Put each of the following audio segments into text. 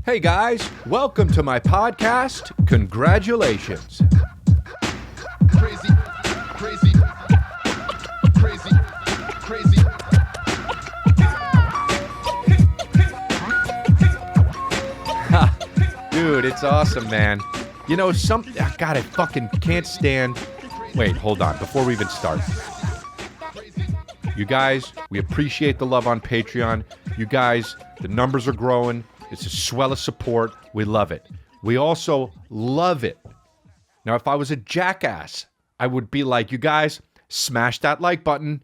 Hey guys, welcome to my podcast. Congratulations. Crazy, crazy, crazy, crazy. Dude, it's awesome, man. You know, God, I fucking can't stand. Wait, hold on. Before we even start. You guys, we appreciate the love on Patreon. You guys, the numbers are growing. It's a swell of support. We love it. We also love it. Now, if I was a jackass, I would be like, you guys, smash that like button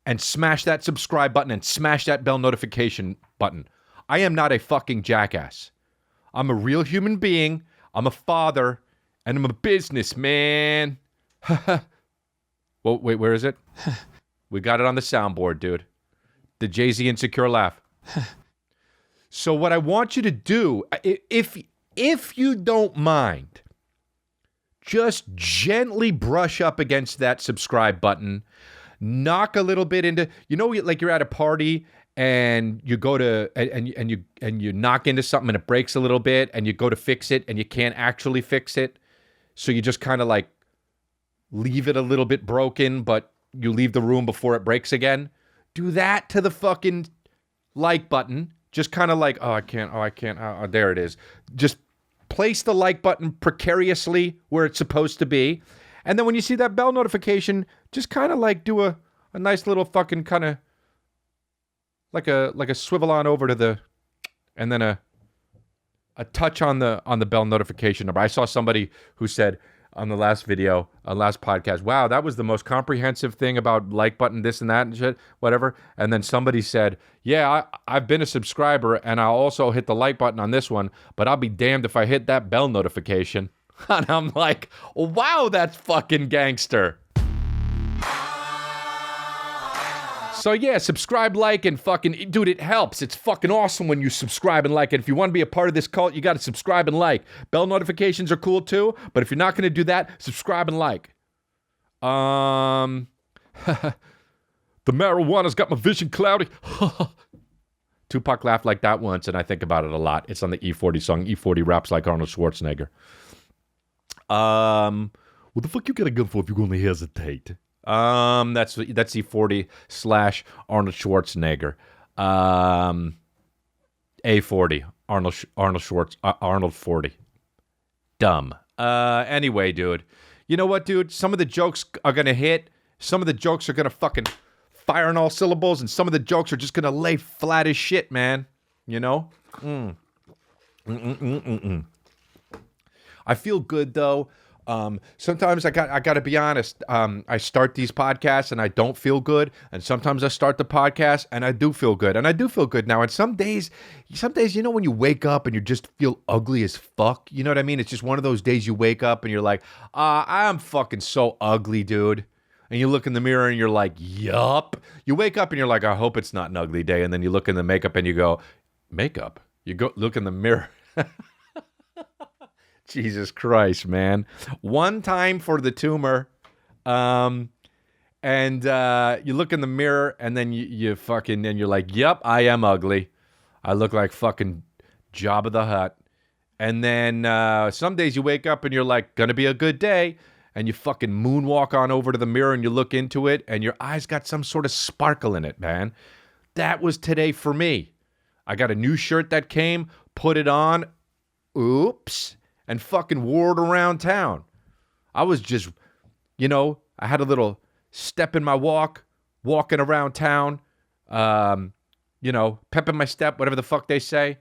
and smash that subscribe button and smash that bell notification button. I am not a fucking jackass. I'm a real human being. I'm a father, and I'm a businessman. Well, wait, where is it? We got it on the soundboard, dude. The Jay-Z insecure laugh. So what I want you to do, if you don't mind, just gently brush up against that subscribe button. Knock a little bit into, you know, like you're at a party and you go to and you knock into something and it breaks a little bit and you go to fix it and you can't actually fix it. So you just kind of like leave it a little bit broken, but you leave the room before it breaks again. Do that to the fucking like button. Just kind of like, I can't, there it is. Just place the like button precariously where it's supposed to be. And then when you see that bell notification, just kind of like do a nice little fucking kind of like a swivel on over to the, and then a touch on the bell notification number. I saw somebody who said on the last video, last podcast, wow, that was the most comprehensive thing about like button, this and that and shit, whatever. And then somebody said, yeah, I've been a subscriber and I'll also hit the like button on this one, but I'll be damned if I hit that bell notification. And I'm like, wow, that's fucking gangster. So yeah, subscribe, like, and fucking, dude, it helps. It's fucking awesome when you subscribe and like it. If you want to be a part of this cult, you got to subscribe and like. Bell notifications are cool too, but if you're not going to do that, subscribe and like. The marijuana's got my vision cloudy. Tupac laughed like that once, and I think about it a lot. It's on the E40 song. E40 raps like Arnold Schwarzenegger. What the fuck you got a gun for if you're going to hesitate? That's E40 / Arnold Schwarzenegger. A40 Arnold 40. Dumb. Anyway, dude. You know what, dude? Some of the jokes are gonna hit. Some of the jokes are gonna fucking fire on all syllables, and some of the jokes are just gonna lay flat as shit, man. You know? I feel good though. Sometimes I got to be honest. I start these podcasts and I don't feel good, and sometimes I start the podcast and I do feel good, and I do feel good now. And some days, you know, when you wake up and you just feel ugly as fuck. You know what I mean? It's just one of those days you wake up and you're like, I'm fucking so ugly, dude. And you look in the mirror and you're like, yup. You wake up and you're like, I hope it's not an ugly day. And then you look in the makeup and you go, makeup? You go look in the mirror. Jesus Christ, man. One time for the tumor. And you look in the mirror and then you fucking, and you're like, yep, I am ugly. I look like fucking Jabba the Hutt. And then some days you wake up and you're like, gonna be a good day. And you fucking moonwalk on over to the mirror and you look into it and your eyes got some sort of sparkle in it, man. That was today for me. I got a new shirt that came, put it on. Oops. And fucking wore it around town. I was just, you know, I had a little step in my walking around town, you know, pep in my step, whatever the fuck they say,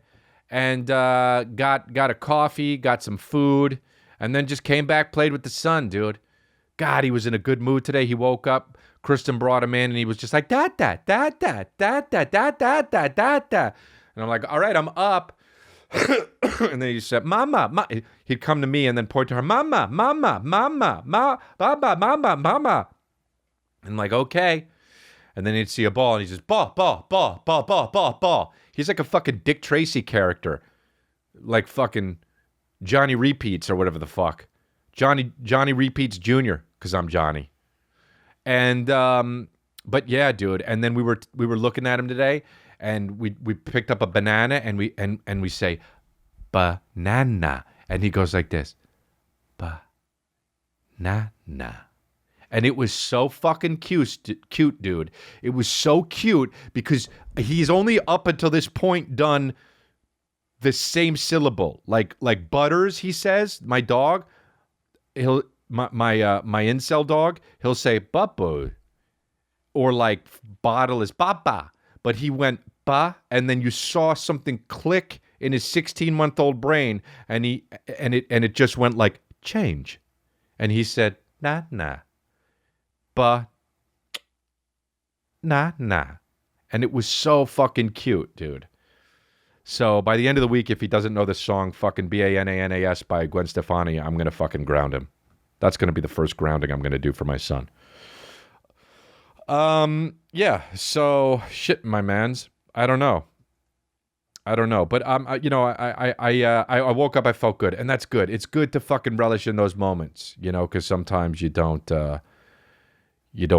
and got a coffee, got some food, and then just came back, played with the son, dude. God, he was in a good mood today. He woke up, Kristen brought him in, and he was just like, da da da da da da da da da da da. And I'm like, all right, I'm up. And then he said, Mama. He'd come to me and then point to her, Mama, Baba, Mama. And I'm like, okay. And then he'd see a ball and he says, ball. He's like a fucking Dick Tracy character. Like fucking Johnny Repeats or whatever the fuck. Johnny Repeats Jr., because I'm Johnny. And, but yeah, dude. And then we were looking at him today and we picked up a banana and we say, banana. And he goes like this, banana. And it was so fucking cute, dude. It was so cute because he's only up until this point done the same syllable. Like Butters, he says, my dog, my incel dog, he'll say bubbo. Or like bottle is baba. But he went ba, and then you saw something click in his 16-month-old brain, and it just went like change. And he said, nah. Ba, nah. And it was so fucking cute, dude. So by the end of the week, if he doesn't know the song fucking Bananas by Gwen Stefani, I'm going to fucking ground him. That's going to be the first grounding I'm going to do for my son. Yeah, so shit, my mans. I don't know. But I woke up, I felt good, and that's good. It's good to fucking relish in those moments, because sometimes you don't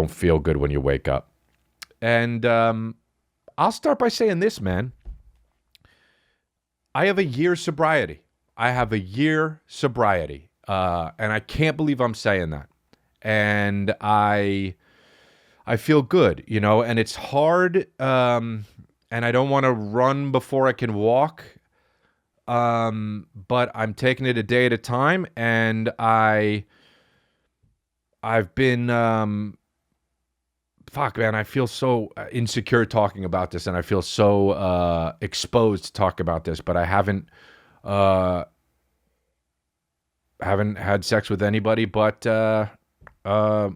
feel good when you wake up. And I'll start by saying this, man. I have a year's sobriety. And I can't believe I'm saying that. And I feel good, and it's hard, and I don't want to run before I can walk, but I'm taking it a day at a time, and I've been, fuck, man, I feel so insecure talking about this, and I feel so exposed to talk about this, but I haven't had sex with anybody but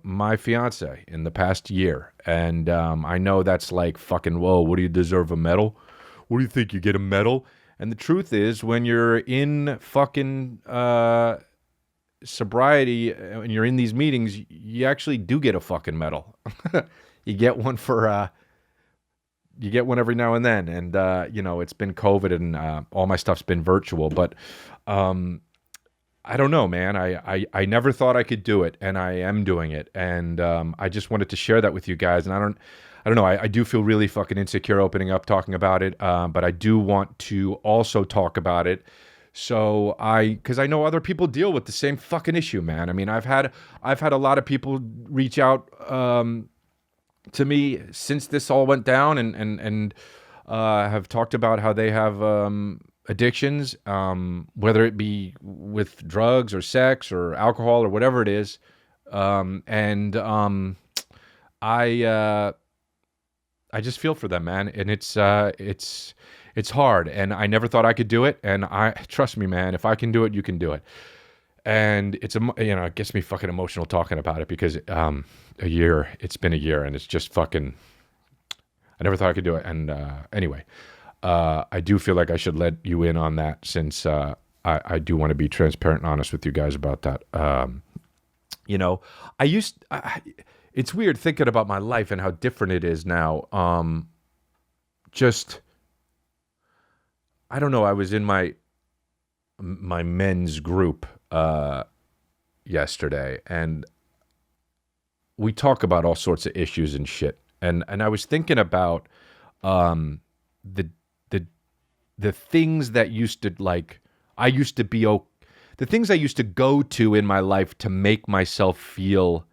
my fiance in the past year. And I know that's like fucking, whoa, what do you deserve, a medal? What do you think, you get a medal? And the truth is, when you're in fucking sobriety and you're in these meetings, you actually do get a fucking medal. You get one every now and then. And, it's been COVID and all my stuff's been virtual. But I don't know, man. I never thought I could do it, and I am doing it. And I just wanted to share that with you guys. And I don't know. I do feel really fucking insecure opening up, talking about it. But I do want to also talk about it. So because I know other people deal with the same fucking issue, man. I mean, I've had a lot of people reach out to me since this all went down, and have talked about how they have addictions, whether it be with drugs or sex or alcohol or whatever it is. I just feel for them, man. And it's hard, and I never thought I could do it. And trust me, man, if I can do it, you can do it. And it gets me fucking emotional talking about it, because it's been a year, and it's just fucking, I never thought I could do it. And anyway, I do feel like I should let you in on that, since I do want to be transparent and honest with you guys about that. It's weird thinking about my life and how different it is now. I don't know. I was in my men's group yesterday, and we talk about all sorts of issues and shit. And I was thinking about the things that used to, like, the things I used to go to in my life to make myself feel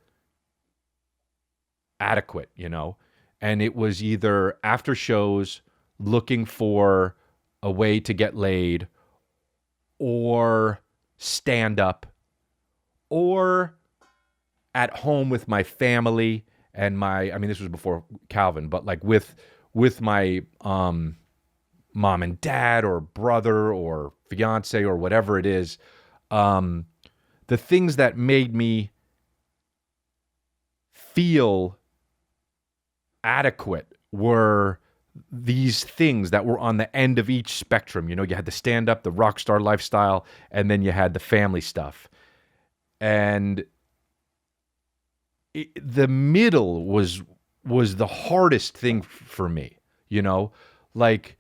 adequate, and it was either after shows looking for a way to get laid, or stand up, or at home with my family and this was before Calvin, but like with my mom and dad, or brother, or fiance, or whatever it is. The things that made me feel adequate were these things that were on the end of each spectrum. You had the stand-up, the rock star lifestyle, and then you had the family stuff. And the middle was the hardest thing for me, like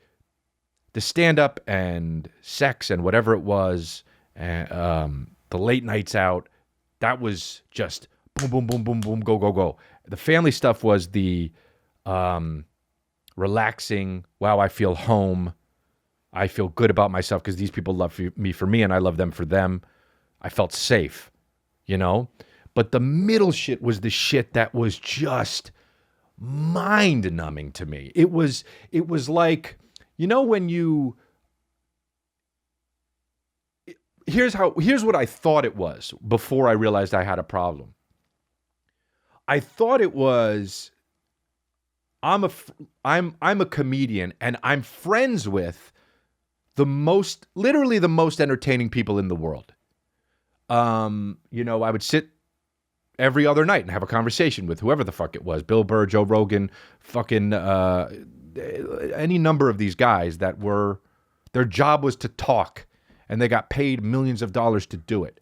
the stand-up and sex and whatever it was, the late nights out, that was just boom, boom, boom, boom, boom, go, go, go. The family stuff was the relaxing, wow, I feel home, I feel good about myself because these people love me for me and I love them for them. I felt safe, you know? But the middle shit was the shit that was just mind-numbing to me. It was like, you know, when you... Here's what I thought it was before I realized I had a problem. I thought it was, I'm a comedian and I'm friends with literally the most entertaining people in the world. You know, I would sit every other night and have a conversation with whoever the fuck it was, Bill Burr, Joe Rogan, fucking any number of these guys that their job was to talk and they got paid millions of dollars to do it.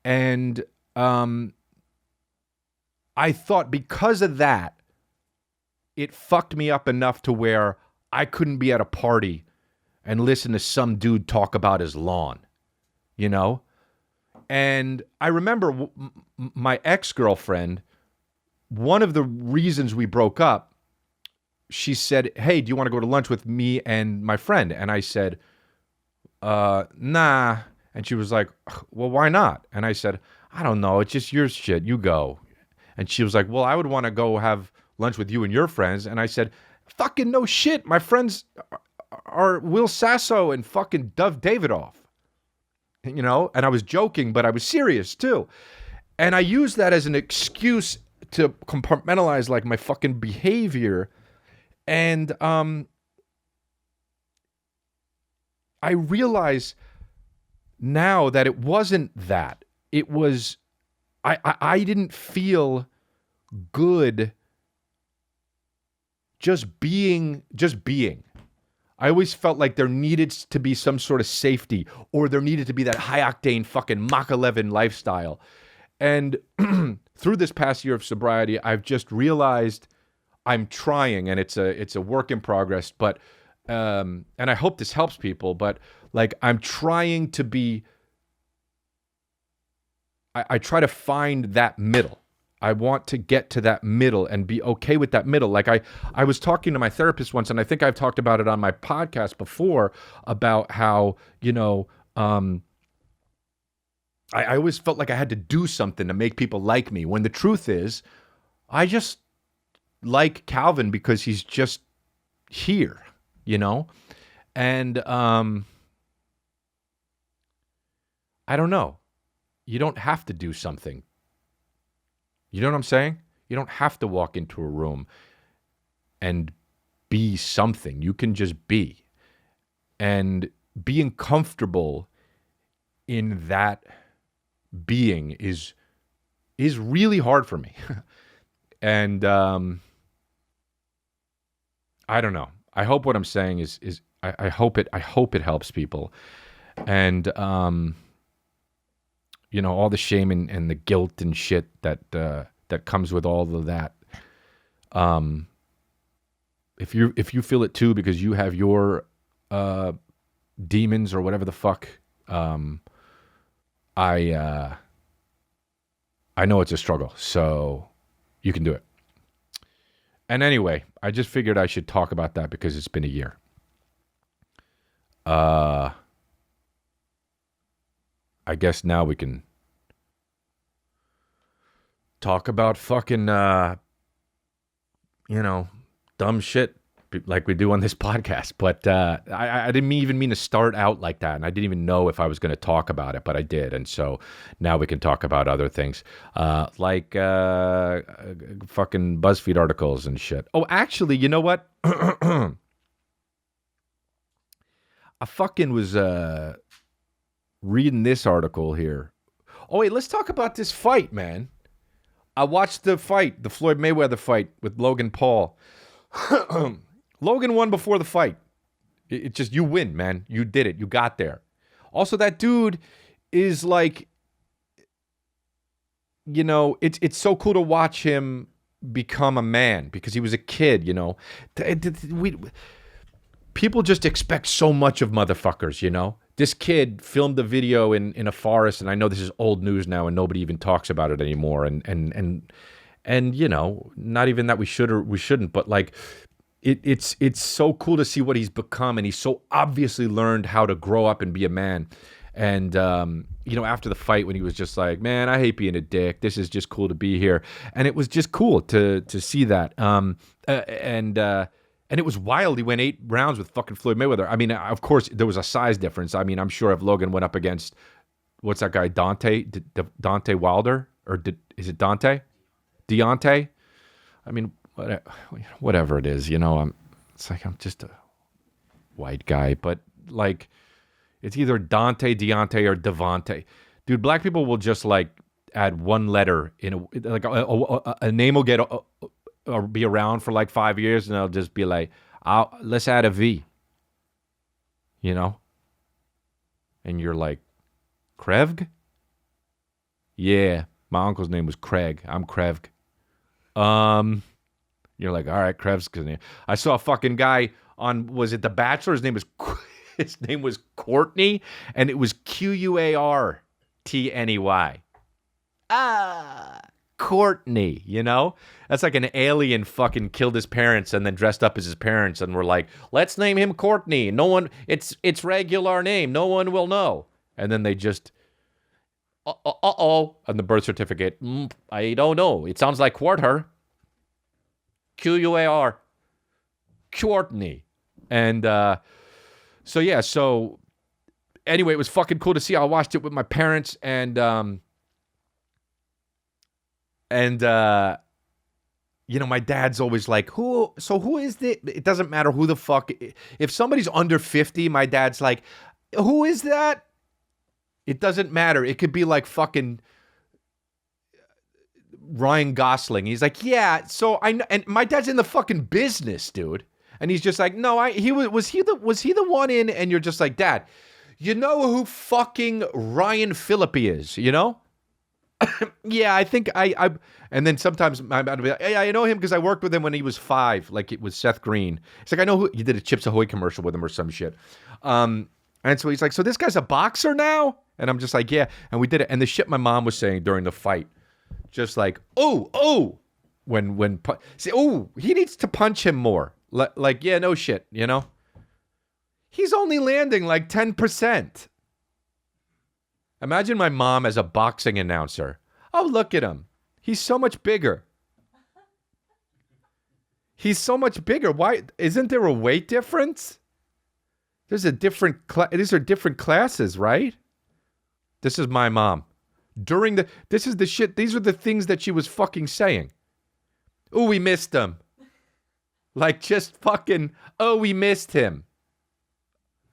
And I thought because of that, it fucked me up enough to where I couldn't be at a party and listen to some dude talk about his lawn, you know? And I remember my ex-girlfriend, one of the reasons we broke up, she said, hey, do you want to go to lunch with me and my friend? And I said, nah. And she was like, well, why not? And I said, I don't know. It's just your shit. You go. And she was like, well, I would want to go have lunch with you and your friends. And I said, fucking no shit. My friends are Will Sasso and fucking Dove Davidoff. You know? And I was joking, but I was serious too. And I used that as an excuse to compartmentalize like my fucking behavior. And I realize now that it wasn't that. It was, I didn't feel good just being. I always felt like there needed to be some sort of safety, or there needed to be that high-octane fucking Mach 11 lifestyle. And through this past year of sobriety, I've just realized I'm trying, and it's a work in progress, but and I hope this helps people, but like I'm trying to be, I try to find that middle. I want to get to that middle and be okay with that middle. Like I was talking to my therapist once, and I think I've talked about it on my podcast before about how, you know, I always felt like I had to do something to make people like me, when the truth is I just like Calvin because he's just here, you know? And I don't know. You don't have to do something. You know what I'm saying? You don't have to walk into a room and be something. You can just be. And being comfortable in that being is really hard for me. And I don't know. I hope what I'm saying is I hope it helps people. And you know, all the shame and the guilt and shit that comes with all of that. If you feel it too because you have your demons or whatever the fuck, I know it's a struggle, so you can do it. And anyway, I just figured I should talk about that because it's been a year. I guess now we can talk about fucking, you know, dumb shit like we do on this podcast. But I didn't even mean to start out like that. And I didn't even know if I was going to talk about it, but I did. And so now we can talk about other things like fucking Buzzfeed articles and shit. Oh, actually, you know what? I fucking was reading this article here. Oh, wait, let's talk about this fight, man. I watched the fight, the Floyd Mayweather fight with Logan Paul. Logan won before the fight. It just, you win, man. You did it. You got there. Also, that dude is like, you know, it's so cool to watch him become a man because he was a kid, you know. People just expect so much of motherfuckers, you know. This kid filmed a video in a forest, and I know this is old news now, and nobody even talks about it anymore. And you know, not even that we should or we shouldn't, but like, it's so cool to see what he's become, and he's so obviously learned how to grow up and be a man. And after the fight, when he was just like, "Man, I hate being a dick. This is just cool to be here," and it was just cool to see that. And it was wild. He went 8 rounds with fucking Floyd Mayweather. I mean, of course, there was a size difference. I mean, I'm sure if Logan went up against what's that guy, Dante Wilder, or is it Dante? Deontay? I mean, whatever it is, it's like I'm just a white guy, but like it's either Deontay, or Devontae. Dude, black people will just like add one letter in a name will get or be around for like 5 years, and they'll just be like, let's add a V, and you're like, Krevg? Yeah, my uncle's name was Craig. I'm Krevg. You're like, all right, Krev's name. I saw a fucking guy on, was it The Bachelor? His name was Courtney, and it was Quartney. Courtney, That's like an alien fucking killed his parents and then dressed up as his parents, and we're like, let's name him Courtney. No one, it's regular name. No one will know. And then they just, on the birth certificate, I don't know. It sounds like quarter. Quar. Courtney. And so anyway, it was fucking cool to see. I watched it with my parents, and my dad's always like, who is this? It doesn't matter who the fuck. If somebody's under 50, my dad's like, who is that? It doesn't matter. It could be like fucking Ryan Gosling. He's like, yeah, so I know, and my dad's in the fucking business, dude. And he's just like, no, was he the one in? And you're just like, Dad, you know who fucking Ryan Phillippe is, Yeah, I think I and then sometimes I'd be like, hey, I know him because I worked with him when he was 5, like it was Seth Green. It's like, I know who, you did a Chips Ahoy commercial with him or some shit. And so he's like, so this guy's a boxer now? And I'm just like, yeah. And we did it. And the shit my mom was saying during the fight, just like, when he needs to punch him more. Like, yeah, no shit, He's only landing like 10%. Imagine my mom as a boxing announcer. Oh, look at him. He's so much bigger. He's so much bigger. Why? Isn't there a weight difference? There's a different these are different classes, right? This is my mom. This is the shit. These are the things that she was fucking saying. Oh, we missed him. Like just fucking, we missed him.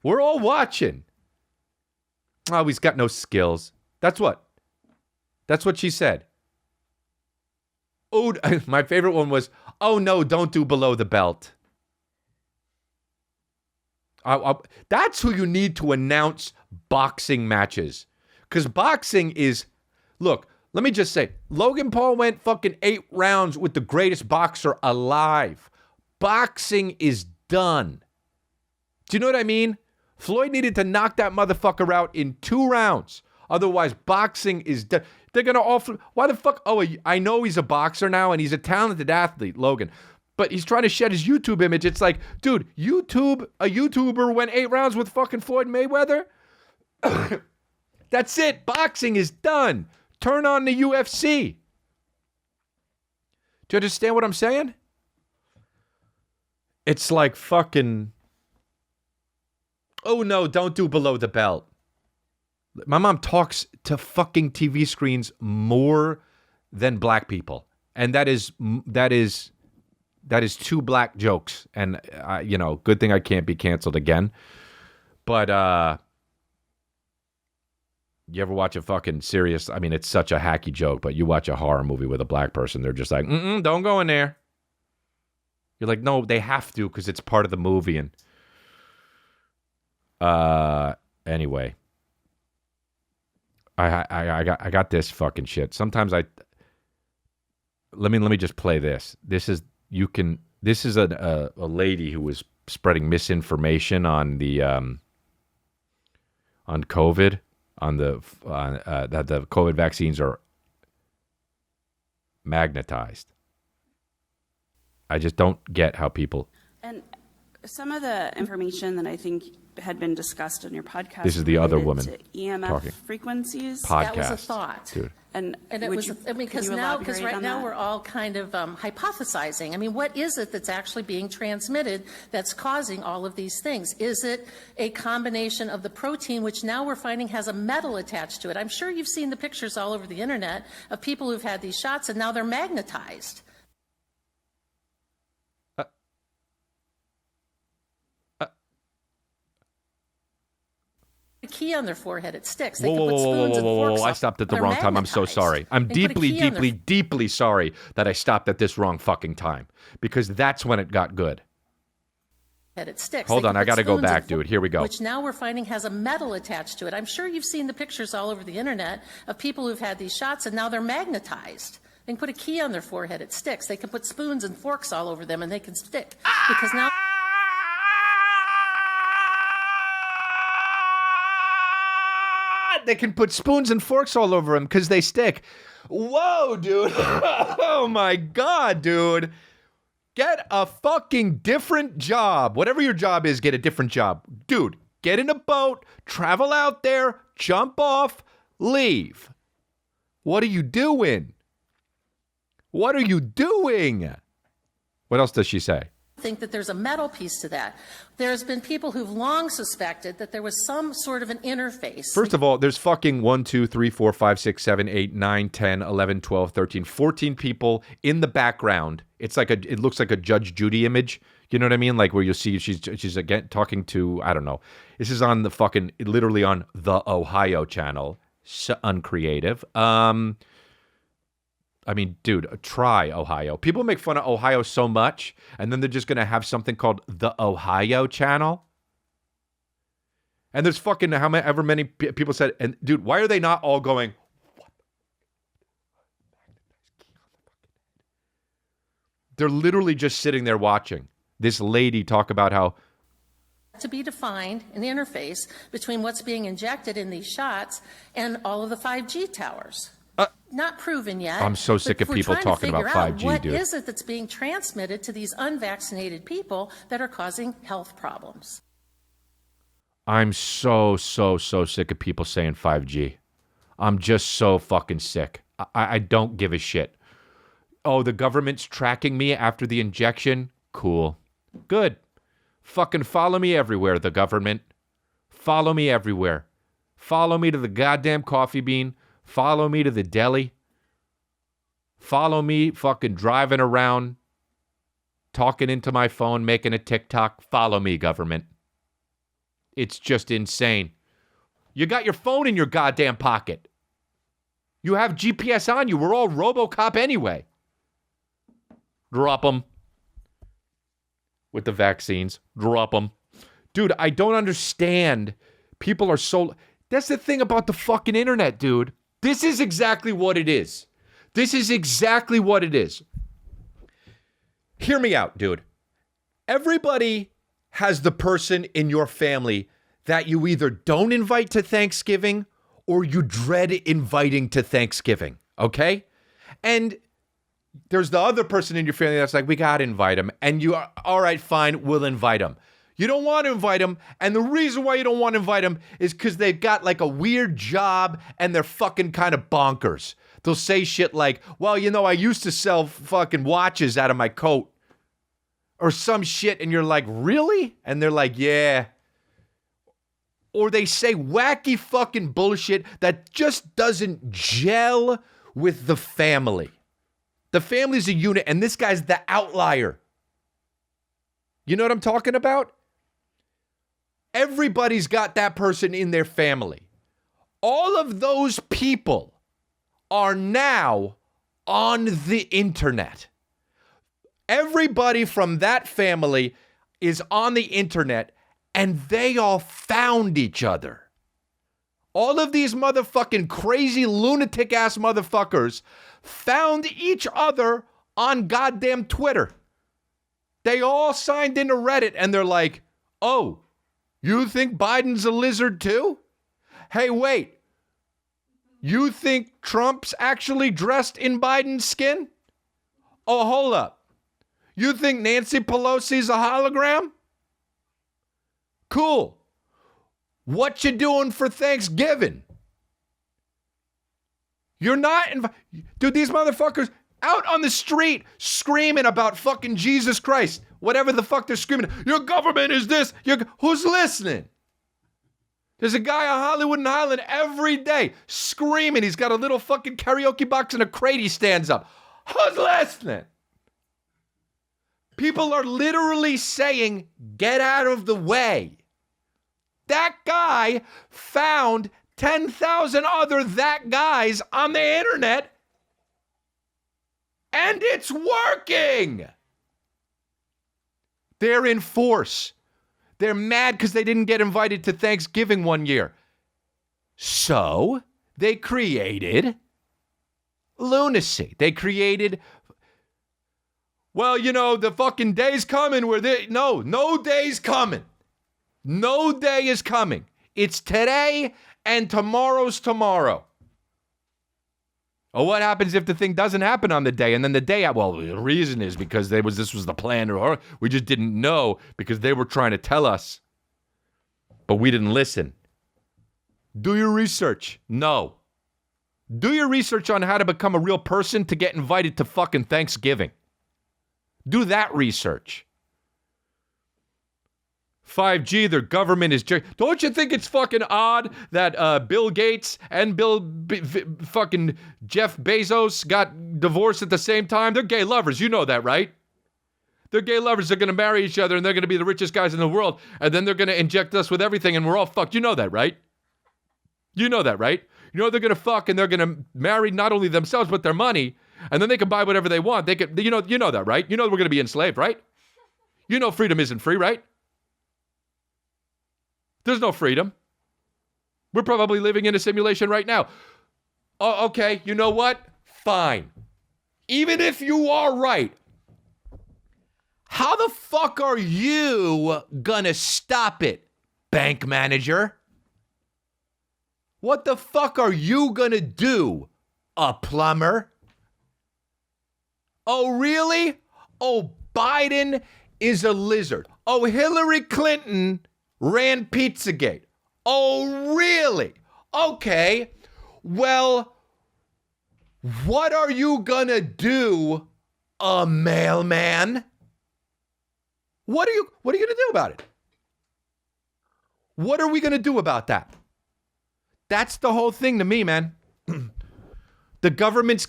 We're all watching. Oh, he's got no skills. That's what she said. Oh, my favorite one was, oh no, don't do below the belt. That's who you need to announce boxing matches. Because boxing is, look, let me just say, Logan Paul went fucking 8 rounds with the greatest boxer alive. Boxing is done. Do you know what I mean? Floyd needed to knock that motherfucker out in 2 rounds. Otherwise, boxing is done. They're going to offer, why the fuck? Oh, I know he's a boxer now and he's a talented athlete, Logan. But he's trying to shed his YouTube image. It's like, dude, a YouTuber went 8 rounds with fucking Floyd Mayweather? That's it. Boxing is done. Turn on the UFC. Do you understand what I'm saying? It's like fucking, oh no, don't do below the belt. My mom talks to fucking TV screens more than black people. And that is 2 black jokes. And, good thing I can't be canceled again. But, you ever watch a fucking serious, I mean, it's such a hacky joke, but you watch a horror movie with a black person, they're just like, don't go in there. You're like, no, they have to because it's part of the movie. And, anyway. I got this fucking shit. Sometimes let me just play this. This is a lady who was spreading misinformation on the on COVID, that the COVID vaccines are magnetized. I just don't get how people. And some of the information that I think had been discussed on your podcast. This is the other related woman to EMF talking. frequencies. That was a Podcast, thought. dude. And it would was, you- I mean, could you because elaborate right on now that? we're all kind of hypothesizing. I mean, what is it that's actually being transmitted that's causing all of these things? Is it a combination of the protein, which now we're finding has a metal attached to it? I'm sure you've seen the pictures all over the internet of people who've had these shots and now they're magnetized. A key on their forehead, it sticks. They Whoa, can whoa, put whoa, whoa, spoons whoa, and whoa, whoa, forks whoa. I on- stopped at the they're wrong time. I'm so magnetized. sorry. I'm They put a deeply, key on their deeply, deeply sorry that I stopped at this wrong fucking time because that's when it got good. That it sticks. Hold They on, can I put gotta go spoons back, and dude. Here we go. Which now we're finding has a metal attached to it. I'm sure you've seen the pictures all over the internet of people who've had these shots and now they're magnetized. They can put a key on their forehead, it sticks. They can put spoons and forks all over them and they can stick. Because now They can put spoons and forks all over them because they stick. Whoa, dude. Oh my God, dude. Get a fucking different job. Whatever your job is, get a different job. Dude, get in a boat, travel out there, jump off, leave. What are you doing? What are you doing? What else does she say? think that there's a metal piece to that. There's been people who've long suspected that there was some sort of an interface. First of all, there's fucking 1, 2, 3, 4, 5, 6, 7, 8, 9, 10, 11, 12, 13, 14 people in the background. It's like it looks like a Judge Judy image. You know what I mean? Like where you'll see she's again talking to, I don't know. This is on the fucking, literally on the Ohio channel. So uncreative. I mean, dude, try Ohio. People make fun of Ohio so much, and then they're just going to have something called the Ohio channel. And there's fucking however many people said, and dude, why are they not all going, what? They're literally just sitting there watching this lady talk about how to be defined an interface between what's being injected in these shots and all of the 5G towers. Not proven yet. I'm so sick of people talking about 5G, what dude. What is it that's being transmitted to these unvaccinated people that are causing health problems? I'm so sick of people saying 5G. I'm just so fucking sick. I don't give a shit. Oh, the government's tracking me after the injection? Cool. Good. Fucking follow me everywhere, the government. Follow me everywhere. Follow me to the goddamn coffee bean. Follow me to the deli. Follow me fucking driving around, talking into my phone, making a TikTok. Follow me, government. It's just insane. You got your phone in your goddamn pocket. You have GPS on you. We're all RoboCop anyway. Drop them. With the vaccines. Drop them. Dude, I don't understand. People are so... That's the thing about the fucking internet, dude. This is exactly what it is. This is exactly what it is. Hear me out, dude. Everybody has the person in your family that you either don't invite to Thanksgiving or you dread inviting to Thanksgiving, okay? And there's the other person in your family that's like, we got to invite him. And you are, all right, fine, we'll invite him. You don't want to invite them, and the reason why you don't want to invite them is because they've got like a weird job and they're fucking kind of bonkers. They'll say shit like, well, you know, I used to sell fucking watches out of my coat or some shit, and you're like, really? And they're like, yeah. Or they say wacky fucking bullshit that just doesn't gel with the family. The family's a unit, and this guy's the outlier. You know what I'm talking about? Everybody's got that person in their family. All of those people are now on the internet. Everybody from that family is on the internet, and they all found each other. All of these motherfucking crazy lunatic ass motherfuckers found each other on goddamn Twitter. They all signed into Reddit and they're like, oh, you think Biden's a lizard too? Hey, wait. You think Trump's actually dressed in Biden's skin? Oh, hold up. You think Nancy Pelosi's a hologram? Cool. What you doing for Thanksgiving? You're not dude, these motherfuckers out on the street screaming about fucking Jesus Christ. Whatever the fuck they're screaming. Your government is this. Who's listening? There's a guy on Hollywood and Highland every day screaming. He's got a little fucking karaoke box and a crate he stands up. Who's listening? People are literally saying, get out of the way. That guy found 10,000 other that guys on the internet, and it's working. They're in force. They're mad because they didn't get invited to Thanksgiving one year. So they created lunacy. They created, well, you know, the fucking day's coming where no day's coming. No day is coming. It's today and tomorrow's tomorrow. Oh, what happens if the thing doesn't happen on the day? And then the day, well, the reason is because this was the plan, or we just didn't know because they were trying to tell us. But we didn't listen. Do your research. No. Do your research on how to become a real person to get invited to fucking Thanksgiving. Do that research. 5G, their government is... Don't you think it's fucking odd that Bill Gates and fucking Jeff Bezos got divorced at the same time? They're gay lovers. You know that, right? They're gay lovers. They're going to marry each other, and they're going to be the richest guys in the world, and then they're going to inject us with everything, and we're all fucked. You know that, right? You know that, right? You know they're going to fuck, and they're going to marry not only themselves, but their money, and then they can buy whatever they want. They can, you know that, right? You know we're going to be enslaved, right? You know freedom isn't free, right? There's no freedom. We're probably living in a simulation right now. Oh, okay, you know what? Fine. Even if you are right, how the fuck are you gonna stop it, bank manager? What the fuck are you gonna do, a plumber? Oh, really? Oh, Biden is a lizard. Oh, Hillary Clinton ran Pizzagate. Oh, really? Okay. Well, what are you gonna do, a mailman? What are you gonna do about it? What are we gonna do about that? That's the whole thing to me, man. The government's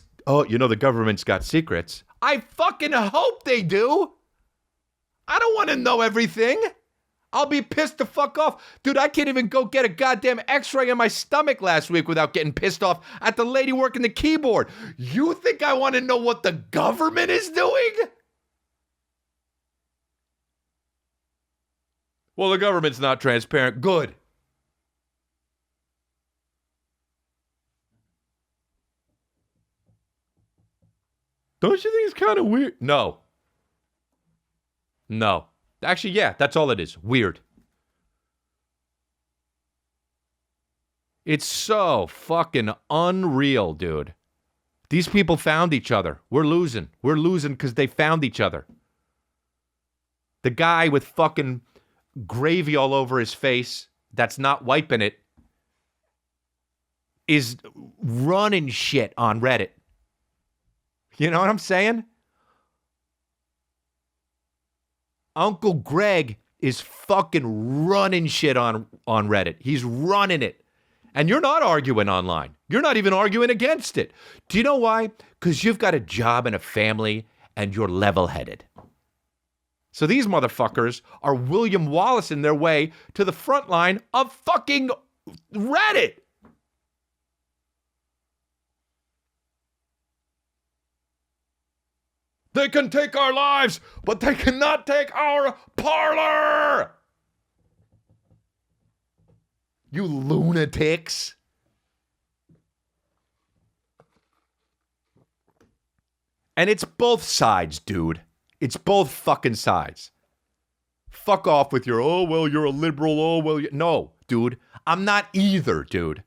got secrets. I fucking hope they do. I don't want to know everything. I'll be pissed the fuck off. Dude, I can't even go get a goddamn x-ray in my stomach last week without getting pissed off at the lady working the keyboard. You think I want to know what the government is doing? Well, the government's not transparent. Good. Don't you think it's kind of weird? No. Actually, yeah, that's all it is. Weird. It's so fucking unreal, dude. These people found each other. We're losing. We're losing because they found each other. The guy with fucking gravy all over his face that's not wiping it is running shit on Reddit. You know what I'm saying? Uncle Greg is fucking running shit on Reddit. He's running it. And you're not arguing online. You're not even arguing against it. Do you know why? Because you've got a job and a family and you're level-headed. So these motherfuckers are William Wallace in their way to the front line of fucking Reddit. They can take our lives, but they cannot take our parlor. You lunatics. And it's both sides, dude. It's both fucking sides. Fuck off with your, oh, well, you're a liberal, oh, well, no, dude. I'm not either, dude.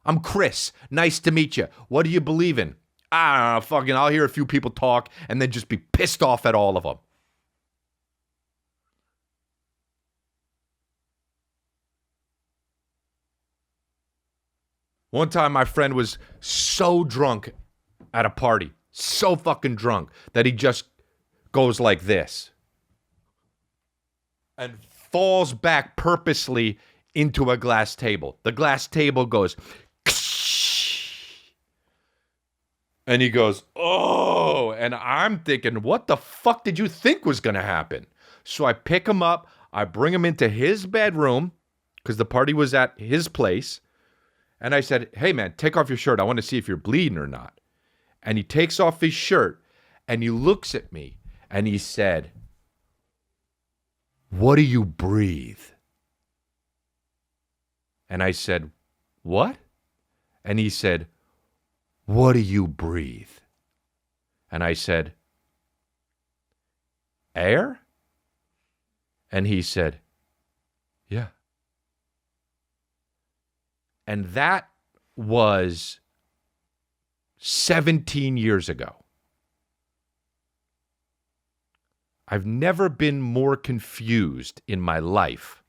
I'm Chris. Nice to meet you. What do you believe in? I don't know, fucking, I'll hear a few people talk and then just be pissed off at all of them. One time my friend was so drunk at a party, so fucking drunk, that he just goes like this and falls back purposely into a glass table. The glass table goes, and he goes, oh, and I'm thinking, what the fuck did you think was going to happen? So I pick him up, I bring him into his bedroom, because the party was at his place, and I said, hey man, take off your shirt. I want to see if you're bleeding or not. And he takes off his shirt, and he looks at me, and he said, what do you breathe? And I said, what? And he said, what do you breathe? And I said, air? And he said, yeah. And that was 17 years ago. I've never been more confused in my life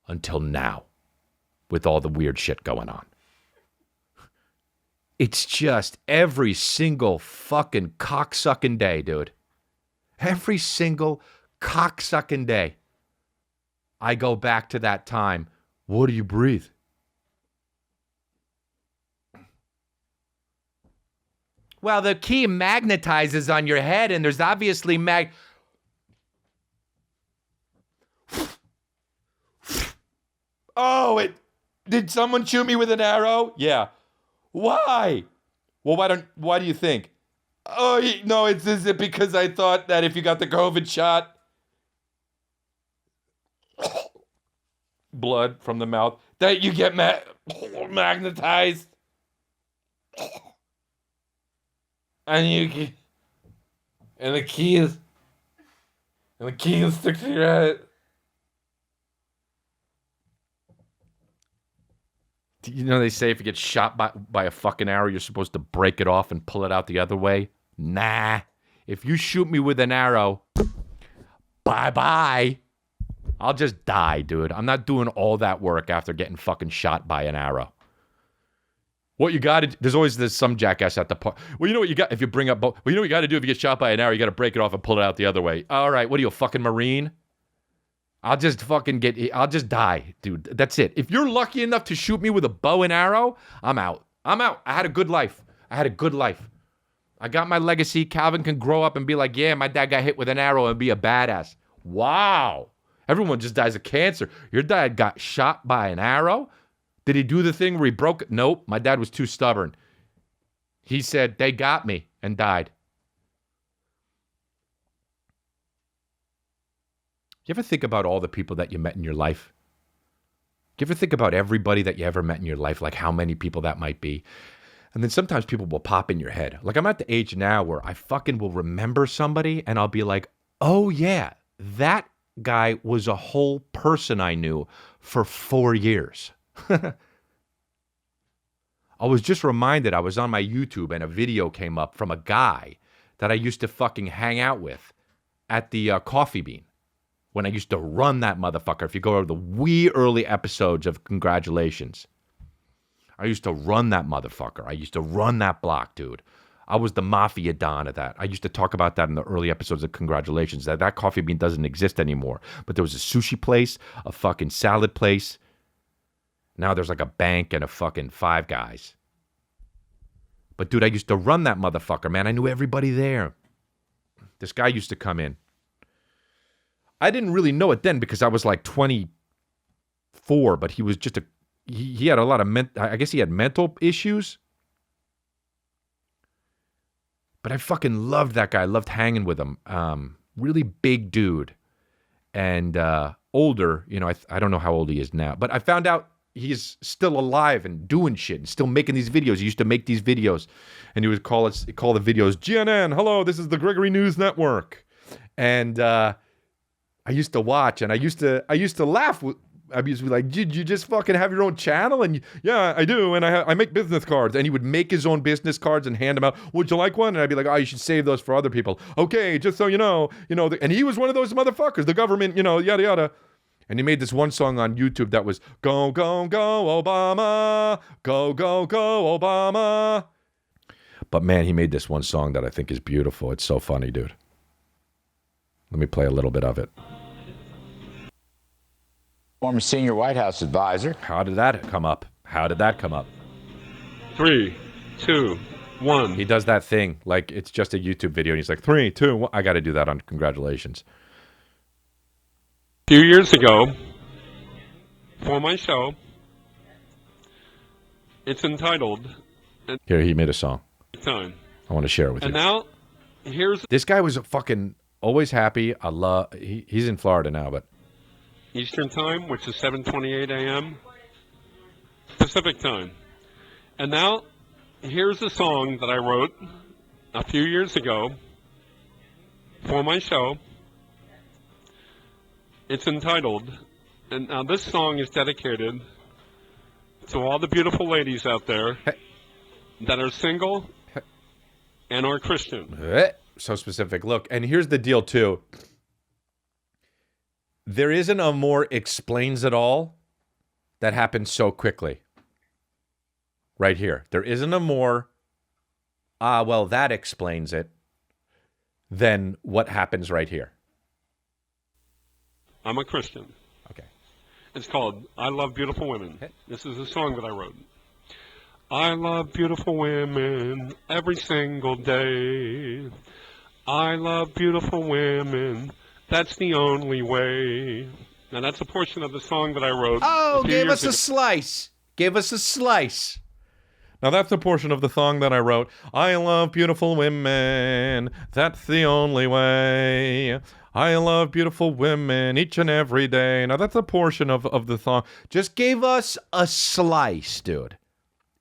until now with all the weird shit going on. It's just every single fucking cocksucking day, dude. Every single cocksucking day. I go back to that time. What do you breathe? Well, the key magnetizes on your head, and there's obviously Oh, did someone shoot me with an arrow? Yeah. Why? Well, why do you think? Oh, no, is it because I thought that if you got the COVID shot, blood from the mouth, that you get magnetized? And the key is sticks to your head. You know, they say if you get shot by a fucking arrow, you're supposed to break it off and pull it out the other way. Nah. If you shoot me with an arrow, bye-bye. I'll just die, dude. I'm not doing all that work after getting fucking shot by an arrow. What you got to... There's some jackass at the park. Well, you know what you got... If you bring up... Well, you know what you got to do if you get shot by an arrow? You got to break it off and pull it out the other way. All right, what are you, a fucking Marine? I'll just die, dude. That's it. If you're lucky enough to shoot me with a bow and arrow, I'm out. I had a good life. I got my legacy. Calvin can grow up and be like, yeah, my dad got hit with an arrow and be a badass. Wow. Everyone just dies of cancer. Your dad got shot by an arrow? Did he do the thing where he broke it? Nope. My dad was too stubborn. He said, they got me, and died. You ever think about all the people that you met in your life? You ever think about everybody that you ever met in your life, like how many people that might be? And then sometimes people will pop in your head. Like I'm at the age now where I fucking will remember somebody and I'll be like, oh yeah, that guy was a whole person I knew for 4 years. I was just reminded I was on my YouTube and a video came up from a guy that I used to fucking hang out with at the Coffee Bean when I used to run that motherfucker. If you go over the wee early episodes of Congratulations, I used to run that motherfucker. I used to run that block, dude. I was the mafia don of that. I used to talk about that in the early episodes of Congratulations. That Coffee Bean doesn't exist anymore. But there was a sushi place, a fucking salad place. Now there's like a bank and a fucking Five Guys. But dude, I used to run that motherfucker, man. I knew everybody there. This guy used to come in. I didn't really know it then because I was like 24, but he was just he had a lot of, I guess he had mental issues. But I fucking loved that guy. I loved hanging with him. Really big dude. And older, you know, I don't know how old he is now. But I found out he's still alive and doing shit and still making these videos. He used to make these videos. And he would call the videos, GNN, hello, this is the Gregory News Network. And I used to watch and I used to laugh I used to be like, did you just fucking have your own channel? And yeah, I do. And I make business cards. And he would make his own business cards and hand them out. Would you like one? And I'd be like, oh, you should save those for other people. Okay, just so you know, and he was one of those motherfuckers, the government, yada, yada. And he made this one song on YouTube that was, go, go, go, Obama. Go, go, go, Obama. But man, he made this one song that I think is beautiful. It's so funny, dude. Let me play a little bit of it. Former senior White House advisor. How did that come up? 3, 2, 1. He does that thing like it's just a YouTube video, and he's like, 3, 2, 1. I got to do that on Congratulations. A few years ago, for my show, it's entitled Here, he made a song. Time. I want to share it with And you. now, here's This guy was fucking always happy. He's in Florida now, but Eastern Time, which is 7:28 a.m. Pacific Time. And now, here's a song that I wrote a few years ago for my show. It's entitled, and now this song is dedicated to all the beautiful ladies out there that are single and are Christian. so specific. Look, and here's the deal too. There isn't a more explains it all that happens so quickly. Right here. There isn't a more, well, that explains it, than what happens right here. I'm a Christian. Okay. It's called I Love Beautiful Women. This is a song that I wrote. I love beautiful women every single day. I love beautiful women. That's the only way. Now, that's a portion of the song that I wrote. Oh, few gave years us a ago. slice. Gave us a slice. Now, that's the portion of the song that I wrote. I love beautiful women. That's the only way. I love beautiful women each and every day. Now, that's a portion of the song. Just gave us a slice, dude.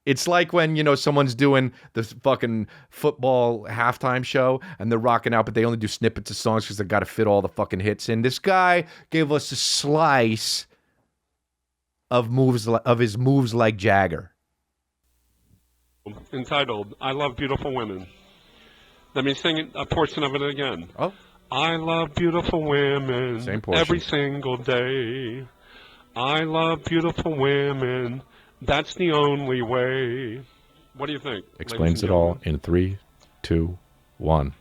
It's like when, someone's doing this fucking football halftime show and they're rocking out, but they only do snippets of songs because they got to fit all the fucking hits in. This guy gave us a slice of his moves like Jagger. Entitled I Love Beautiful Women. Let me sing a portion of it again. Oh. I love beautiful women Same portion. every single day. I love beautiful women. That's the only way. What do you think? Explains ladies and it all in 3, 2, 1.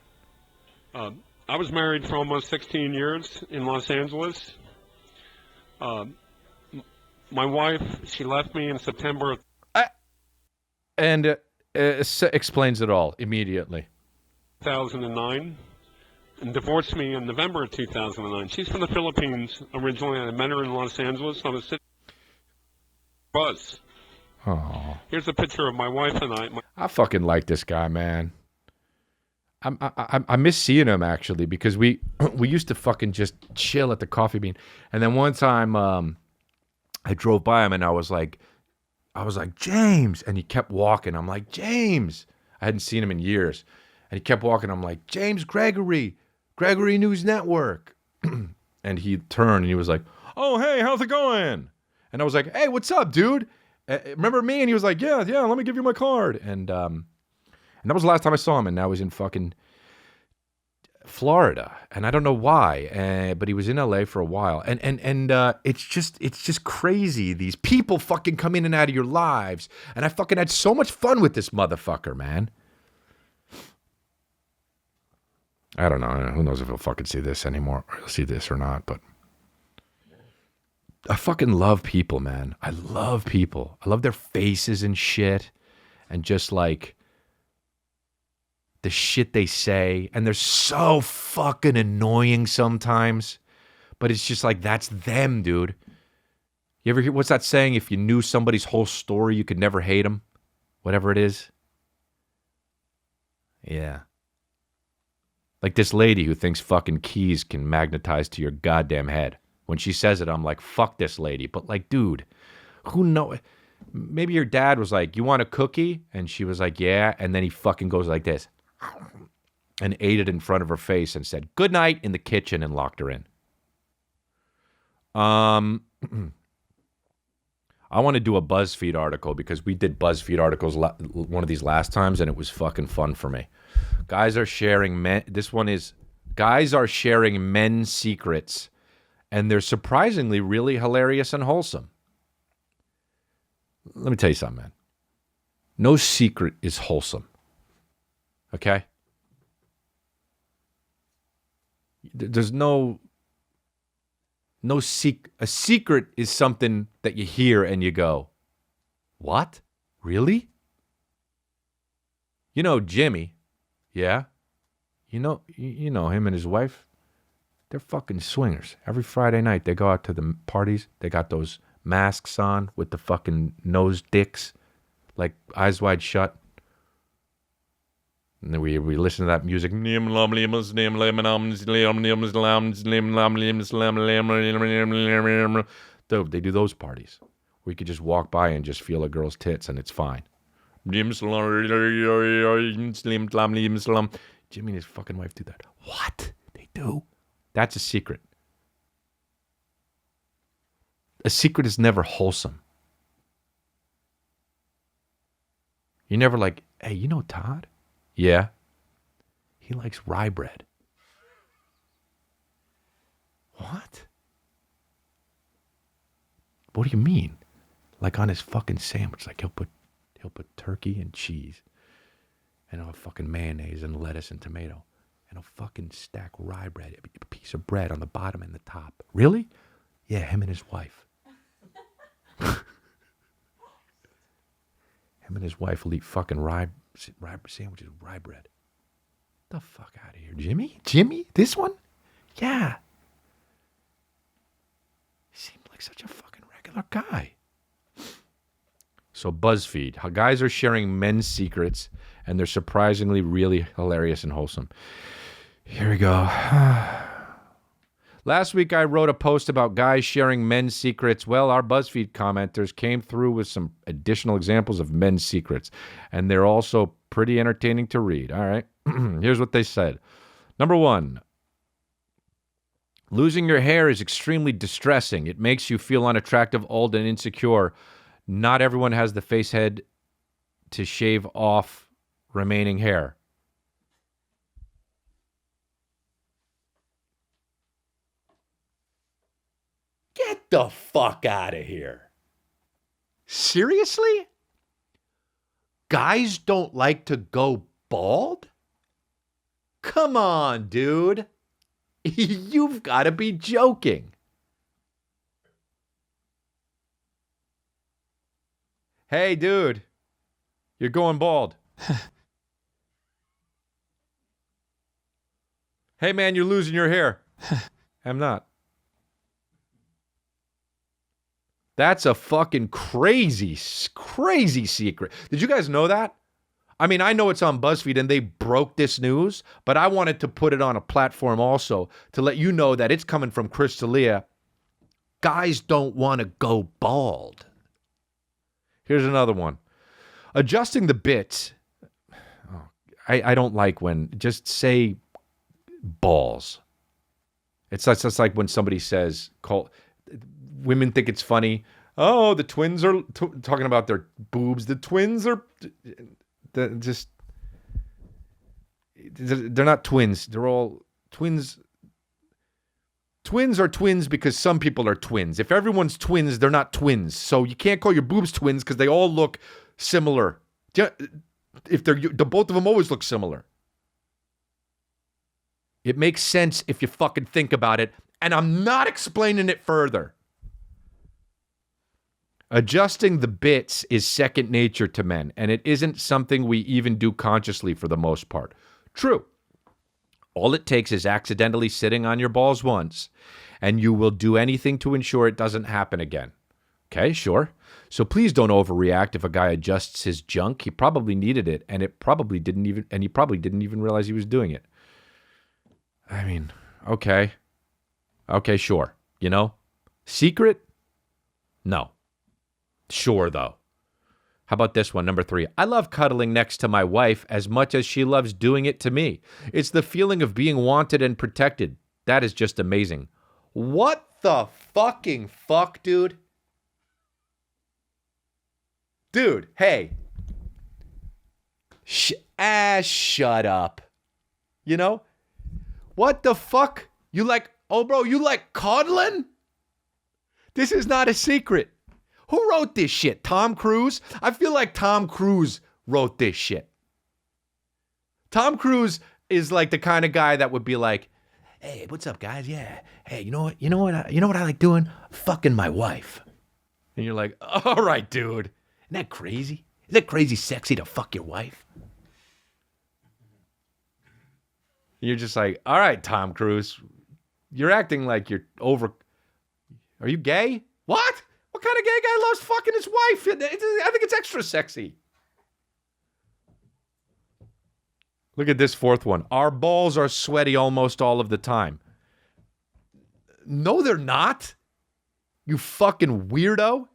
gentlemen? I was married for almost 16 years in Los Angeles. My wife, she left me in September of And explains it all immediately. 2009 and divorced me in November of 2009. She's from the Philippines originally. I met her in Los Angeles on a city bus. Oh, Here's a picture of my wife and I. I fucking like this guy, man. I miss seeing him actually because we used to fucking just chill at the Coffee Bean, and then one time I drove by him and I was like, James, and he kept walking. I'm like, James. I hadn't seen him in years, and he kept walking. I'm like, James Gregory News Network, and he turned and he was like, oh hey, how's it going? And I was like, hey, what's up, dude? Remember me? And he was like, yeah, let me give you my card. And that was the last time I saw him. And now he's in fucking Florida. And I don't know why, but he was in LA for a while. And it's just crazy. These people fucking come in and out of your lives. And I fucking had so much fun with this motherfucker, man. I don't know. Who knows if he'll fucking see this anymore, or he'll see this or not, but I fucking love people, man. I love people. I love their faces and shit. And just like the shit they say. And they're so fucking annoying sometimes. But it's just like, that's them, dude. You ever hear, what's that saying? If you knew somebody's whole story, you could never hate them. Whatever it is. Yeah. Like this lady who thinks fucking keys can magnetize to your goddamn head. When she says it, I'm like, fuck this lady. But like, dude, who knows? Maybe your dad was like, you want a cookie? And she was like, yeah. And then he fucking goes like this and ate it in front of her face and said, good night in the kitchen and locked her in. I want to do a Buzzfeed article because we did Buzzfeed articles one of these last times, and it was fucking fun for me. Guys are sharing guys are sharing men's secrets, and they're surprisingly really hilarious and wholesome. Let me tell you something, man. No secret is wholesome. Okay? There's a secret is something that you hear and you go, what? Really? You know Jimmy, yeah? You know him and his wife? They're fucking swingers. Every Friday night they go out to the parties. They got those masks on with the fucking nose dicks, like eyes wide shut. And then we listen to that music. Dude, they do those parties where you could just walk by and just feel a girl's tits and it's fine. Jimmy and his fucking wife do that. What? They do? That's a secret. A secret is never wholesome. You're never like, hey, you know Todd? Yeah. He likes rye bread. What? What do you mean? Like on his fucking sandwich, like he'll put turkey and cheese and a fucking mayonnaise and lettuce and tomato and a fucking stack rye bread, a piece of bread on the bottom and the top. Really? Yeah, him and his wife. Him and his wife will eat fucking rye sandwiches with rye bread. The fuck out of here. Jimmy? Jimmy? This one? Yeah. He seemed like such a fucking regular guy. So Buzzfeed, how guys are sharing men's secrets, and they're surprisingly really hilarious and wholesome. Here we go. Last week I wrote a post about guys sharing men's secrets. Well, our Buzzfeed commenters came through with some additional examples of men's secrets, and they're also pretty entertaining to read. All right, here's what they said. Number 1, losing your hair is extremely distressing. It makes you feel unattractive, old, and insecure. Not everyone has the face head to shave off remaining hair. Get the fuck out of here. Seriously? Guys don't like to go bald? Come on, dude. You've got to be joking. Hey, dude. You're going bald. Hey, man, you're losing your hair. I'm not. That's a fucking crazy secret. Did you guys know that? I mean, I know it's on BuzzFeed and they broke this news, but I wanted to put it on a platform also to let you know that it's coming from Chris D'Elia. Guys don't want to go bald. Here's another one. Adjusting the bits. Oh, I don't like when, just say balls. It's just like when somebody says, women think it's funny. Oh, the twins are talking about their boobs. The twins are they're not twins. They're all twins. Twins are twins because some people are twins. If everyone's twins, they're not twins. So you can't call your boobs twins because they all look similar. If the both of them always look similar. It makes sense if you fucking think about it. And I'm not explaining it further. Adjusting the bits is second nature to men, and it isn't something we even do consciously for the most part. True. All it takes is accidentally sitting on your balls once, and you will do anything to ensure it doesn't happen again. Okay, sure. So please don't overreact if a guy adjusts his junk. He probably needed it, and he probably didn't even realize he was doing it. I mean, okay. Okay, sure. You know? Secret? No. Sure, though. How about this one, number 3? I love cuddling next to my wife as much as she loves doing it to me. It's the feeling of being wanted and protected. That is just amazing. What the fucking fuck, dude? Dude, hey. Shut up. You know? What the fuck? You like, oh, bro, you like coddling? This is not a secret. Who wrote this shit? Tom Cruise? I feel like Tom Cruise wrote this shit. Tom Cruise is like the kind of guy that would be like, hey, what's up, guys? Yeah. Hey, you know what I like doing? Fucking my wife. And you're like, all right, dude. Isn't that crazy? Is that crazy sexy to fuck your wife? You're just like, all right, Tom Cruise. You're acting like you're over. Are you gay? What? What kind of gay guy loves fucking his wife? I think it's extra sexy. Look at this fourth one. Our balls are sweaty almost all of the time. No, they're not. You fucking weirdo.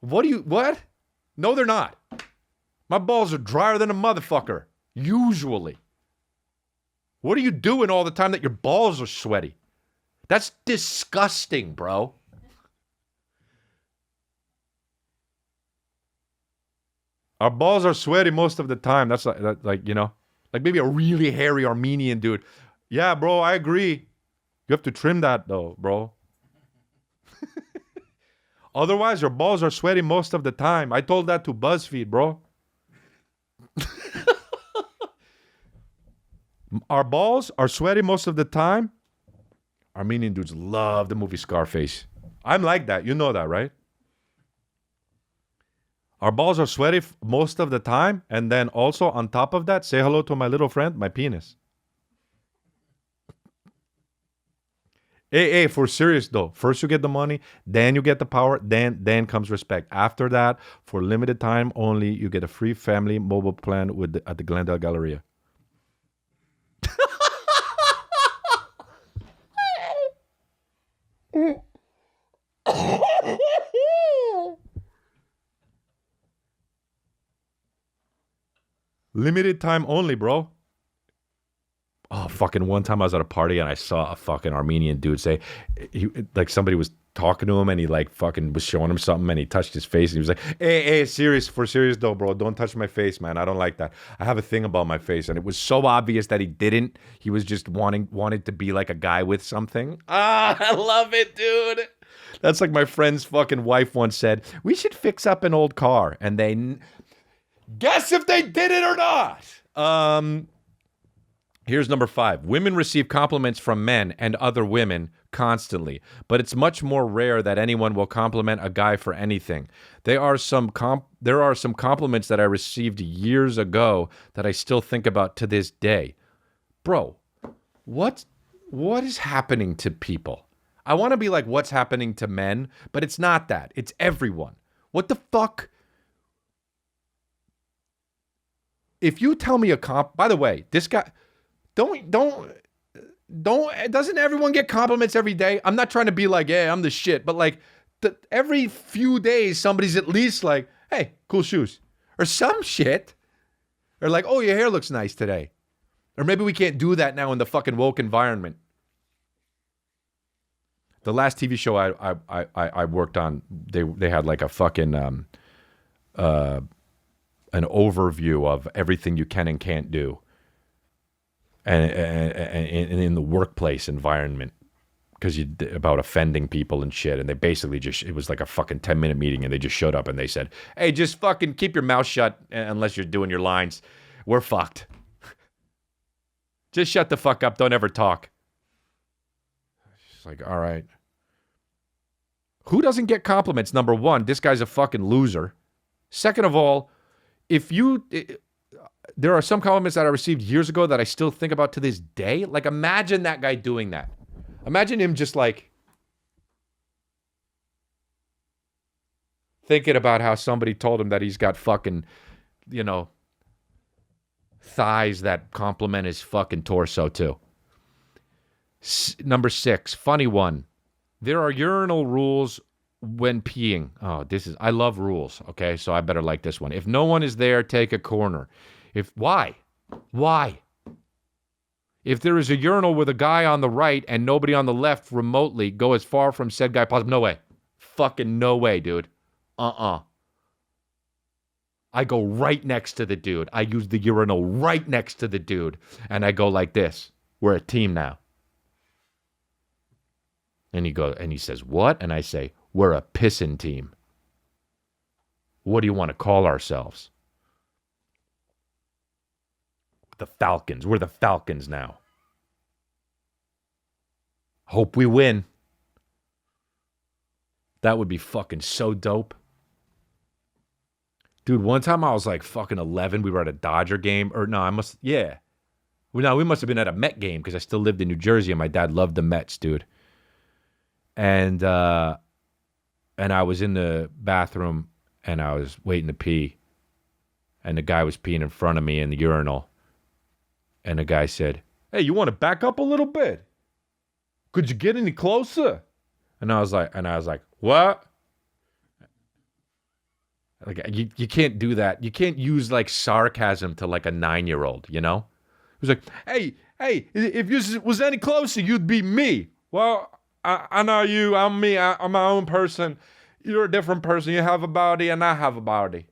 What? No, they're not. My balls are drier than a motherfucker. Usually. What are you doing all the time that your balls are sweaty? That's disgusting, bro. Our balls are sweaty most of the time. That's like, you know, like maybe a really hairy Armenian dude. Yeah, bro, I agree. You have to trim that though, bro. Otherwise, your balls are sweaty most of the time. I told that to Buzzfeed, bro. Our balls are sweaty most of the time. Armenian dudes love the movie Scarface. I'm like that. You know that, right? Our balls are sweaty most of the time. And then also on top of that, say hello to my little friend, my penis. Hey, for serious though. First you get the money, then you get the power, then comes respect. After that, for limited time only, you get a free family mobile plan at the Glendale Galleria. Limited time only, bro. Oh, fucking one time I was at a party and I saw a fucking Armenian dude say, like somebody was talking to him and he like fucking was showing him something and he touched his face and he was like, hey, for serious though, bro, don't touch my face, man. I don't like that. I have a thing about my face. And it was so obvious that he didn't. He was just wanted to be like a guy with something. I love it, dude. That's like my friend's fucking wife once said, we should fix up an old car. And they, guess if they did it or not. Here's number 5. Women receive compliments from men and other women constantly, but it's much more rare that anyone will compliment a guy for anything. There are some compliments that I received years ago that I still think about to this day. Bro, what is happening to people? I want to be like what's happening to men, but it's not that. It's everyone. What the fuck? If you tell me by the way, this guy... Don't, doesn't everyone get compliments every day? I'm not trying to be like, yeah, I'm the shit, but like every few days, somebody's at least like, hey, cool shoes or some shit. Or like, oh, your hair looks nice today. Or maybe we can't do that now in the fucking woke environment. The last TV show I worked on, they had like a fucking, an overview of everything you can and can't do. And in the workplace environment, because about offending people and shit, and they basically it was like a fucking 10-minute meeting, and they just showed up and they said, hey, just fucking keep your mouth shut unless you're doing your lines. We're fucked. Just shut the fuck up. Don't ever talk. It's like, all right. Who doesn't get compliments? Number one, this guy's a fucking loser. Second of all, there are some compliments that I received years ago that I still think about to this day. Like, imagine that guy doing that. Imagine him just like thinking about how somebody told him that he's got fucking, you know, thighs that compliment his fucking torso too. Number 6, funny one. There are urinal rules when peeing. Oh, I love rules. Okay, so I better like this one. If no one is there, take a corner. Why? If there is a urinal with a guy on the right and nobody on the left remotely, go as far from said guy possible. No way. fucking no way, dude. I go right next to the dude. I use the urinal right next to the dude. And I go like this. We're a team now. And he says, what? And I say, we're a pissin' team. What do you want to call ourselves? The Falcons. We're the Falcons now. Hope we win. That would be fucking so dope. Dude, one time I was like fucking 11. We were at a Dodger game. Or no, we must have been at a Met game because I still lived in New Jersey and my dad loved the Mets, dude. And I was in the bathroom and I was waiting to pee. And the guy was peeing in front of me in the urinal. And the guy said, hey, you want to back up a little bit? Could you get any closer? And I was like, what? Like you can't do that. You can't use like sarcasm to like a 9-year-old, you know? He was like, hey, if you was any closer, you'd be me. Well, I know you. I'm me. I'm my own person. You're a different person. You have a body and I have a body.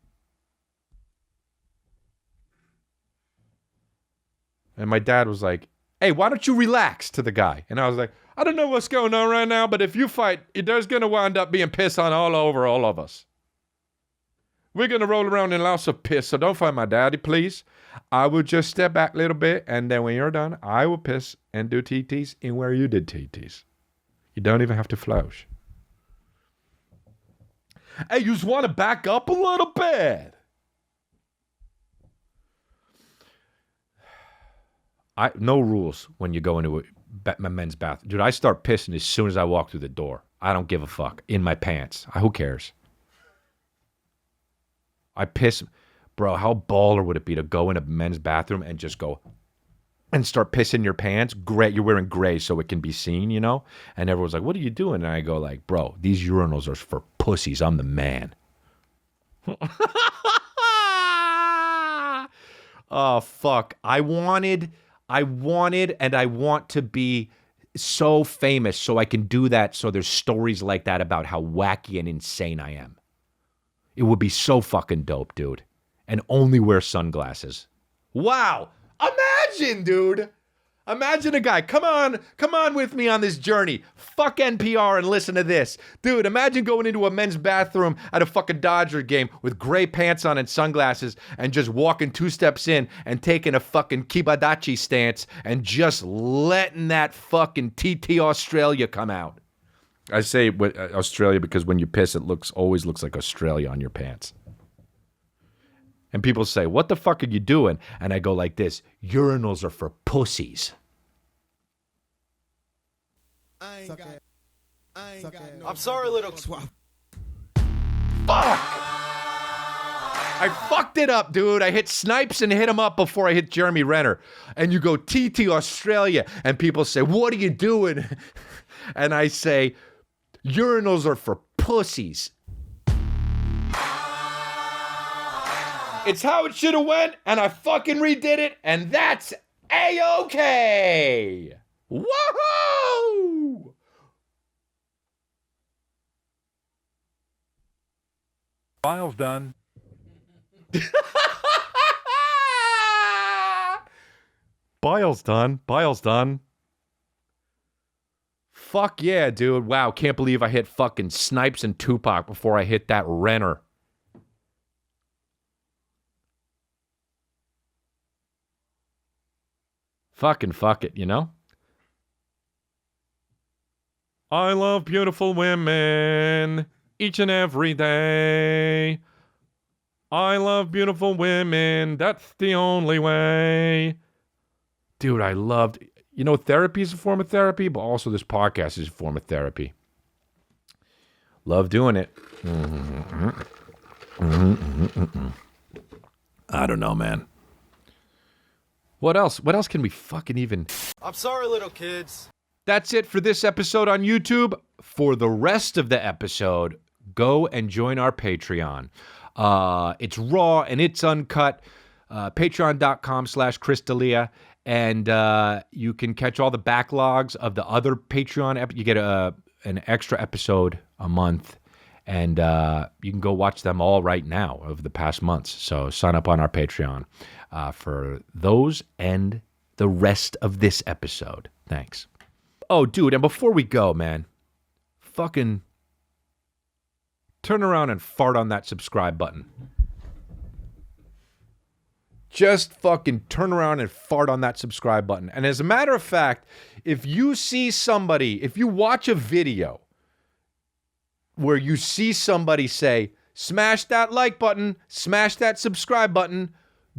And my dad was like, hey, why don't you relax, to the guy? And I was like, I don't know what's going on right now, but if you fight, there's going to wind up being piss on all over all of us. We're going to roll around in lots of piss, so don't fight my daddy, please. I will just step back a little bit, and then when you're done, I will piss and do TTs in where you did TTs. You don't even have to flush. Hey, you just want to back up a little bit. No rules when you go into my men's bathroom. Dude, I start pissing as soon as I walk through the door. I don't give a fuck. In my pants. Who cares? I piss. Bro, how baller would it be to go in a men's bathroom and just go and start pissing your pants? Gray, you're wearing gray so it can be seen, you know? And everyone's like, what are you doing? And I go like, bro, these urinals are for pussies. I'm the man. Oh, fuck. I wanted and I want to be so famous so I can do that, so there's stories like that about how wacky and insane I am. It would be so fucking dope, dude. And only wear sunglasses. Wow. Imagine, dude. Imagine a guy. Come on with me on this journey. Fuck NPR and listen to this. Dude, imagine going into a men's bathroom at a fucking Dodger game with gray pants on and sunglasses and just walking 2 steps in and taking a fucking kibadachi stance and just letting that fucking TT Australia come out. I say Australia because when you piss, it always looks like Australia on your pants. And people say, what the fuck are you doing? And I go like this, urinals are for pussies. I'm sorry, little swap. Fuck! I fucked it up, dude. I hit Snipes and hit him up before I hit Jeremy Renner. And you go, TT Australia. And people say, what are you doing? And I say, urinals are for pussies. It's how it should have went, and I fucking redid it, and that's A-okay! Woohoo! File's done. Bile's done. Fuck yeah, dude. Wow, can't believe I hit fucking Snipes and Tupac before I hit that Renner. Fucking fuck it, you know? I love beautiful women each and every day. I love beautiful women. That's the only way. Dude, I loved... You know, therapy is a form of therapy, but also this podcast is a form of therapy. Love doing it. I don't know, man. What else? What else can we fucking even... I'm sorry, little kids. That's it for this episode on YouTube. For the rest of the episode, go and join our Patreon. It's raw and it's uncut. Patreon.com/Chris D'Elia. And you can catch all the backlogs of the other Patreon. You get an extra episode a month. And you can go watch them all right now over the past months. So sign up on our Patreon for those and the rest of this episode. Thanks. Oh, dude, and before we go, man, fucking turn around and fart on that subscribe button. Just fucking turn around and fart on that subscribe button. And as a matter of fact, if you see somebody, if you watch a video where you see somebody say, smash that like button, smash that subscribe button,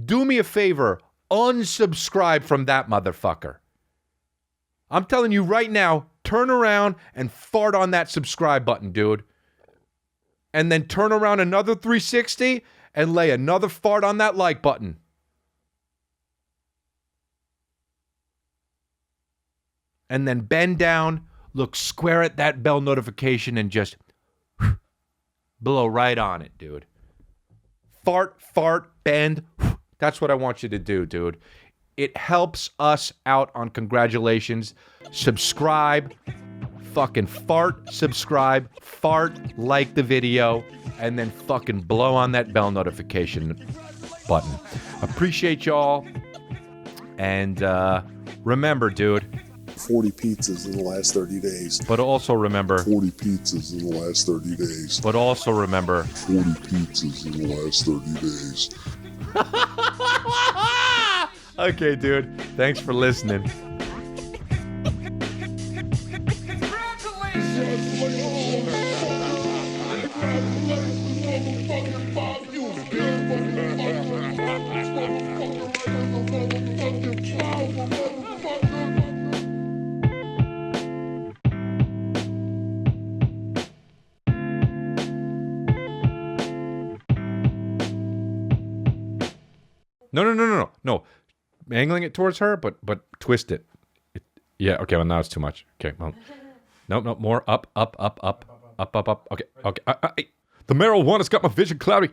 do me a favor, unsubscribe from that motherfucker. I'm telling you right now, turn around and fart on that subscribe button, dude. And then turn around another 360 and lay another fart on that like button. And then bend down, look square at that bell notification, and just blow right on it, dude. Fart, bend. That's what I want you to do, dude. It helps us out on congratulations. Subscribe. Fucking fart, subscribe, fart, like the video, and then fucking blow on that bell notification button. Appreciate y'all. And remember, dude. 40 pizzas in the last 30 days. But also remember. 40 pizzas in the last 30 days. But also remember. 40 pizzas in the last 30 days. Okay, dude. Thanks for listening. No. Angling it towards her, but twist it. Yeah, okay, well, now it's too much. Okay, well. No, more. Up. Okay. The marijuana's got my vision cloudy.